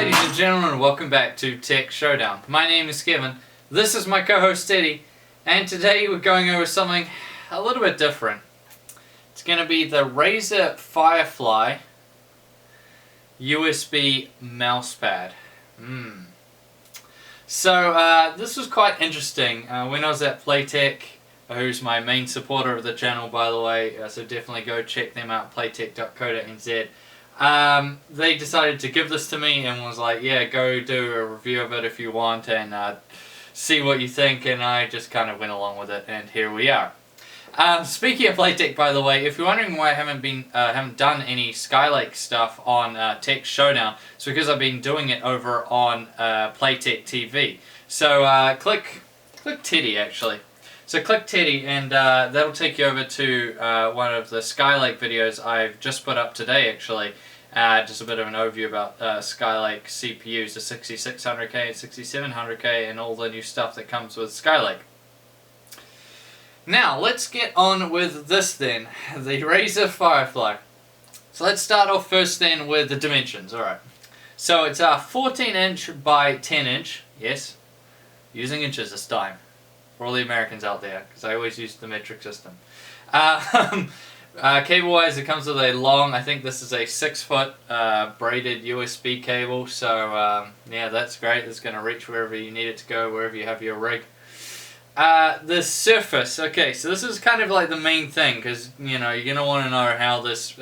ladies and gentlemen, welcome back to Tech Showdown. My name is Kevin, this is my co-host Teddy, and today we're going over something a little bit different. It's going to be the Razer Firefly USB Mousepad. So this was quite interesting. When I was at Playtech, who's my main supporter of the channel by the way, so definitely go check them out, playtech.co.nz. They decided to give this to me and was like, yeah, go do a review of it if you want and see what you think, and I just kind of went along with it, and here we are. Speaking of Playtech, by the way, if you're wondering why I haven't done any Skylake stuff on Tech Showdown, it's because I've been doing it over on Playtech TV. So click Teddy actually. So click Teddy and that'll take you over to one of the Skylake videos I've just put up today actually. Just a bit of an overview about Skylake CPUs, the 6600K and 6700K and all the new stuff that comes with Skylake. Now let's get on with this then, the Razer Firefly. So let's start off first then with the dimensions, alright. So it's 14 inch by 10 inch, yes, using inches this time. For all the Americans out there, because I always use the metric system. Cable-wise, it comes with a long, I think this is a 6-foot braided USB cable, so yeah, that's great. It's going to reach wherever you need it to go, wherever you have your rig. The surface, okay, so this is kind of like the main thing, because you know, you're going to want to know how this,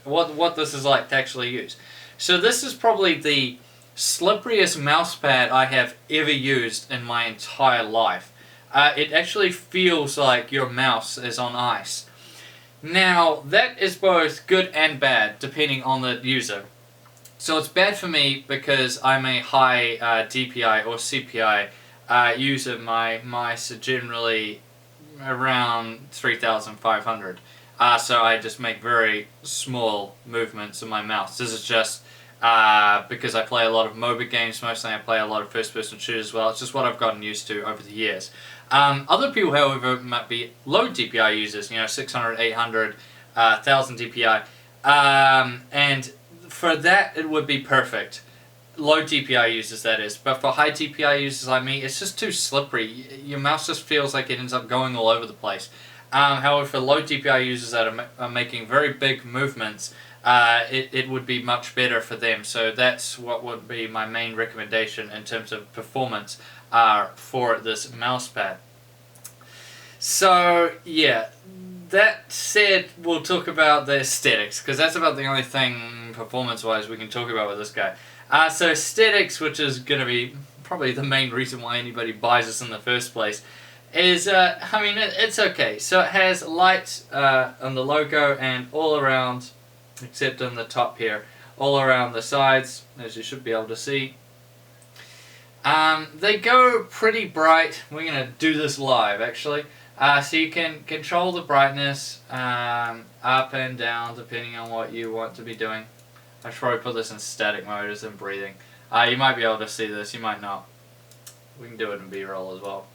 what this is like to actually use. So this is probably the slipperiest mousepad I have ever used in my entire life. It actually feels like your mouse is on ice. Now, that is both good and bad, depending on the user. So it's bad for me because I'm a high DPI or CPI user. My mice are generally around 3,500. So I just make very small movements of my mouse. This is just because I play a lot of MOBA games mostly. I play a lot of first-person shooters as well. It's just what I've gotten used to over the years. Other people, however, might be low DPI users, you know, 600, 800, 1000 DPI. And for that, it would be perfect. Low DPI users, that is. But for high DPI users like me, it's just too slippery. Your mouse just feels like it ends up going all over the place. However, for low DPI users that are making very big movements, it would be much better for them. So that's what would be my main recommendation in terms of performance for this mousepad. So yeah, that said, we'll talk about the aesthetics, because that's about the only thing performance wise we can talk about with this guy. So aesthetics, which is going to be probably the main reason why anybody buys this in the first place, is I mean, it's okay. So it has lights on the logo and all around, except on the top here, all around the sides, as you should be able to see. They go pretty bright. We're going to do this live actually. So you can control the brightness up and down depending on what you want to be doing. I should probably put this in static mode as in breathing. You might be able to see this, you might not. We can do it in B-roll as well.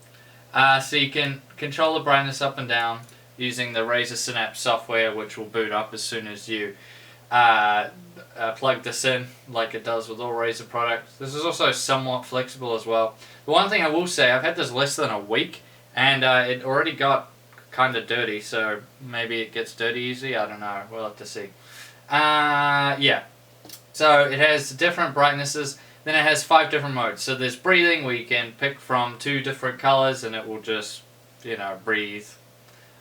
So you can control the brightness up and down using the Razer Synapse software, which will boot up as soon as you plug this in, like it does with all Razer products. This is also somewhat flexible as well. The one thing I will say, I've had this less than a week, and it already got kind of dirty, so maybe it gets dirty easy, I don't know, we'll have to see. Yeah, so it has different brightnesses, then it has 5 different modes. So there's breathing, where you can pick from 2 different colors, and it will just, you know, breathe.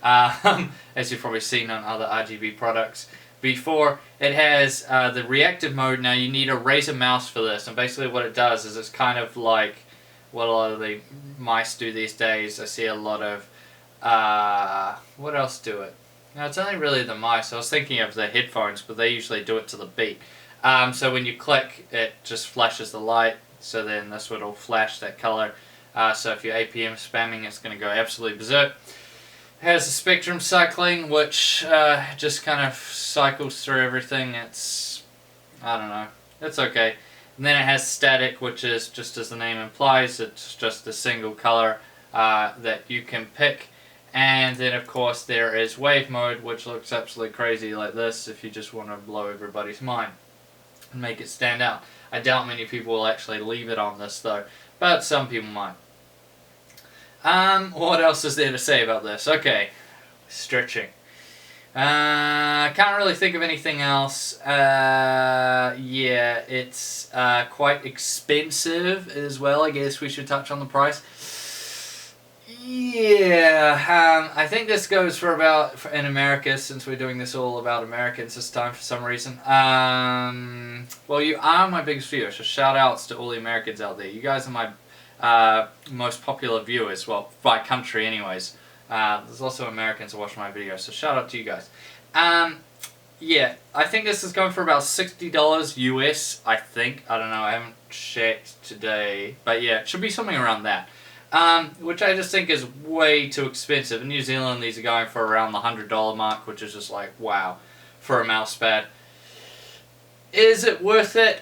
As you've probably seen on other RGB products before. It has the reactive mode. Now you need a Razer mouse for this, and basically what it does is it's kind of like what a lot of the mice do these days. I see a lot of what else do it? No, it's only really the mice. I was thinking of the headphones, but they usually do it to the beat. So when you click, it just flashes the light, so then this would all flash that color. So if you're APM spamming, it's going to go absolutely berserk. It has the spectrum cycling, which just kind of cycles through everything. It's, I don't know, it's okay. And then it has static, which is, just as the name implies, it's just a single color that you can pick. And then of course there is wave mode, which looks absolutely crazy like this if you just want to blow everybody's mind. and make it stand out. I doubt many people will actually leave it on this though, but some people might. What else is there to say about this? Okay, stretching. Can't really think of anything else. Yeah, it's quite expensive as well. I guess we should touch on the price. Yeah, I think this goes for about, in America, since we're doing this all about Americans this time for some reason. Well, you are my biggest viewer, so shout outs to all the Americans out there. You guys are my most popular viewers, well, by country anyways. There's also Americans who watch my videos, so shout out to you guys. Yeah, I think this is going for about $60 US, I think. I don't know, I haven't checked today. But yeah, it should be something around that. Which I just think is way too expensive. In New Zealand, these are going for around the $100 mark, which is just like, wow, for a mouse pad. Is it worth it?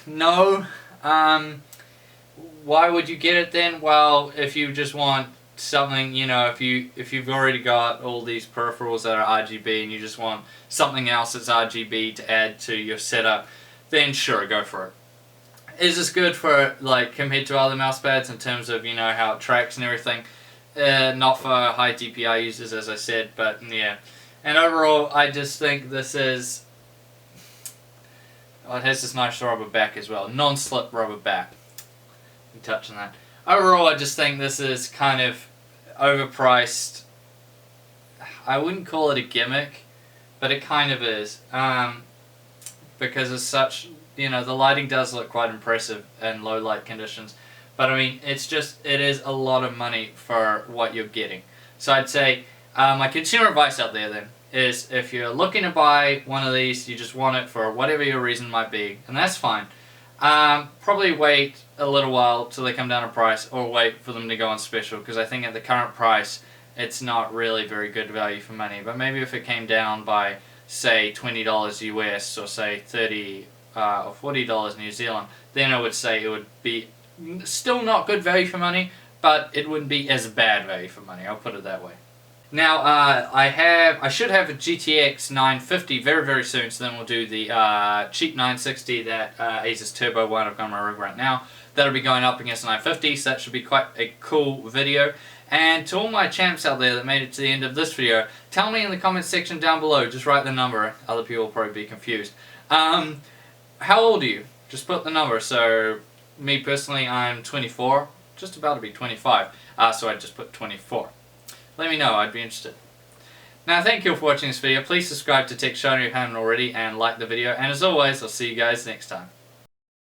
No. Why would you get it then? Well, if you just want something, you know, if you've already got all these peripherals that are RGB and you just want something else that's RGB to add to your setup, then sure, go for it. Is this good for, like, compared to other mouse pads in terms of, you know, how it tracks and everything? Not for high DPI users, as I said, but yeah. And overall, I just think this is... Oh, it has this nice rubber back as well. Non-slip rubber back. We touch on that. Overall, I just think this is kind of overpriced. I wouldn't call it a gimmick, but it kind of is. Because it's such... You know, the lighting does look quite impressive in low light conditions. But I mean, it is a lot of money for what you're getting. So I'd say, my consumer advice out there then, is if you're looking to buy one of these, you just want it for whatever your reason might be, and that's fine. Probably wait a little while till they come down in price, or wait for them to go on special, because I think at the current price, it's not really very good value for money. But maybe if it came down by, say, $20 US, or say $30 or $40 New Zealand, then I would say it would be still not good value for money, but it wouldn't be as bad value for money, I'll put it that way. Now, I should have a GTX 950 very, very soon, so then we'll do the cheap 960 that Asus Turbo one I've got on my rig right now. That'll be going up against the 950, so that should be quite a cool video. And to all my champs out there that made it to the end of this video, tell me in the comments section down below, just write the number, other people will probably be confused. How old are you? Just put the number. So, me personally, I'm 24, just about to be 25, so I just put 24. Let me know, I'd be interested. Now, thank you for watching this video. Please subscribe to Tech Showdown if you haven't already, and like the video. And as always, I'll see you guys next time.